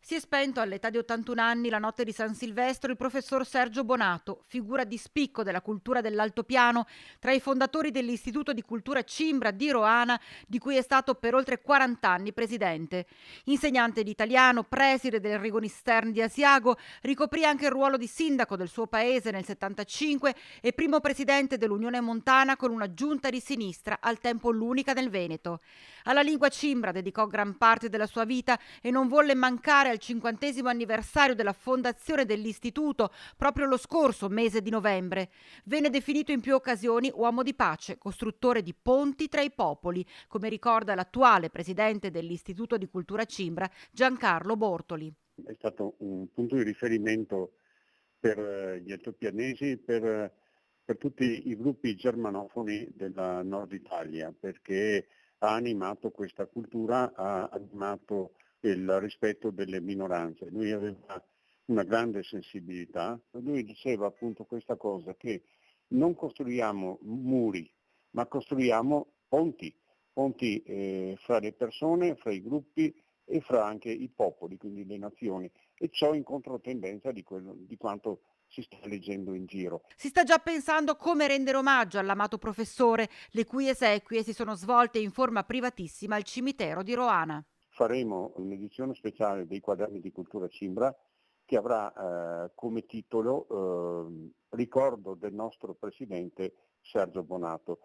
Si è spento all'età di 81 anni la notte di San Silvestro il professor Sergio Bonato, figura di spicco della cultura dell'altopiano, tra i fondatori dell'Istituto di Cultura Cimbra di Roana, di cui è stato per oltre 40 anni presidente. Insegnante di italiano, preside del Rigonistern di Asiago, ricoprì anche il ruolo di sindaco del suo paese nel 75 e primo presidente dell'Unione Montana con una giunta di sinistra, al tempo l'unica nel Veneto. Alla lingua cimbra dedicò gran parte della sua vita e non volle mancare al 50° anniversario della fondazione dell'istituto, proprio lo scorso mese di novembre. Venne definito in più occasioni uomo di pace, costruttore di ponti tra i popoli, come ricorda l'attuale presidente dell'Istituto di Cultura Cimbra, Giancarlo Bortoli. È stato un punto di riferimento per gli altopianesi, per tutti i gruppi germanofoni della Nord Italia, perché ha animato questa cultura, ha animato il rispetto delle minoranze. Lui aveva una grande sensibilità, lui diceva appunto questa cosa, che non costruiamo muri, ma costruiamo ponti fra le persone, fra i gruppi e fra anche i popoli, quindi le nazioni, e ciò in controtendenza di quanto si sta leggendo in giro. Si sta già pensando come rendere omaggio all'amato professore, le cui esequie si sono svolte in forma privatissima al cimitero di Roana. Faremo un'edizione speciale dei quaderni di cultura Cimbra che avrà come titolo Ricordo del nostro presidente Sergio Bonato.